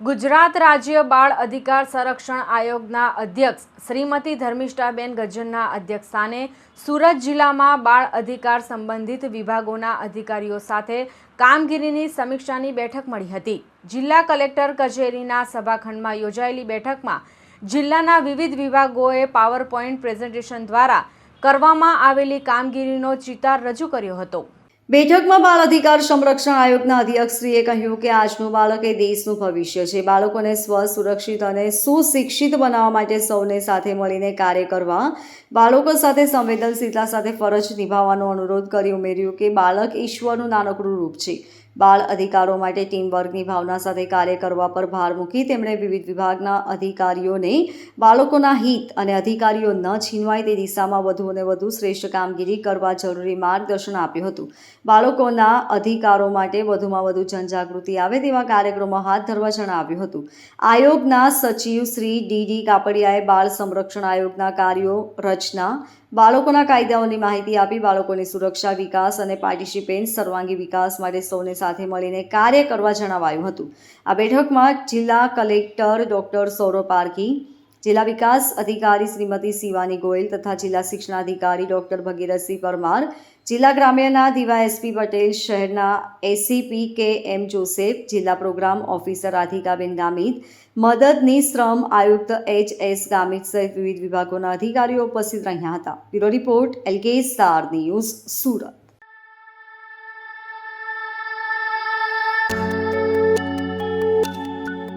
ગુજરાત રાજ્ય બાળ અધિકાર સંરક્ષણ આયોગના અધ્યક્ષ શ્રીમતી ધર્મિષ્ઠાબેન ગજ્જરના અધ્યક્ષસ્થાને સુરત જિલ્લામાં બાળ અધિકાર સંબંધિત વિભાગોના અધિકારીઓ સાથે કામગીરીની સમીક્ષાની બેઠક મળી હતી। જિલ્લા કલેક્ટર કચેરીના સભાખંડમાં યોજાયેલી બેઠકમાં જિલ્લાના વિવિધ વિભાગોએ પાવરપોઈન્ટ પ્રેઝન્ટેશન દ્વારા કરવામાં આવેલી કામગીરીનો ચિતાર રજૂ કર્યો હતો। બેઠકમાં બાળ અધિકાર સંરક્ષણ આયોગના અધ્યક્ષશ્રીએ કહ્યું કે આજનું બાળક એ દેશનું ભવિષ્ય છે। બાળકોને સ્વ સુરક્ષિત અને સુશિક્ષિત બનાવવા માટે સૌને સાથે મળીને કાર્ય કરવા, બાળકો સાથે સંવેદનશીલતા સાથે ફરજ નિભાવવાનો અનુરોધ કરી ઉમેર્યું કે બાળક ઈશ્વરનું નાનકડું રૂપ છે। બાળ અધિકારો માટે ટીમવર્કની ભાવના સાથે કાર્ય કરવા પર ભાર મૂકી તેમણે વિવિધ વિભાગના અધિકારીઓને બાળકોના હિત અને અધિકારીઓ ન છીનવાય તે દિશામાં વધુ અને વધુ શ્રેષ્ઠ કામગીરી કરવા જરૂરી માર્ગદર્શન આપ્યું હતું। બાળકોના અધિકારો માટે વધુમાં વધુ જનજાગૃતિ આવે તેવા કાર્યક્રમો હાથ ધરવા જણાવ્યું હતું। આયોગના સચિવ શ્રી ડી કાપડિયાએ બાળ સંરક્ષણ આયોગના કાર્યો, રચના, બાળકોના કાયદાઓની માહિતી આપી બાળકોની સુરક્ષા, વિકાસ અને પાર્ટિસિપેન્ટ સર્વાંગી વિકાસ માટે સૌને સાથે મળીને કાર્ય કરવા જણાવાયું હતું। આ બેઠકમાં જિલ્લા કલેક્ટર ડોક્ટર સૌરભ પારકી, જિલ્લા વિકાસ અધિકારી શ્રીમતી શિવાની ગોયલ તથા જિલ્લા શિક્ષણાધિકારી ડોક્ટર ભગીરથસિંહ પરમાર, જિલ્લા ગ્રામ્યના ડીવાયએસપી પટેલ, શહેરના એસીપી કે એમ જોસેફ, જિલ્લા પ્રોગ્રામ ઓફિસર રાધિકાબેન ગામિત, મદદની શ્રમ આયુક્ત એચ.એસ. ગામિત સહિત વિવિધ વિભાગોના અધિકારીઓ ઉપસ્થિત રહ્યા હતા। Bureau report LK star news, Surat.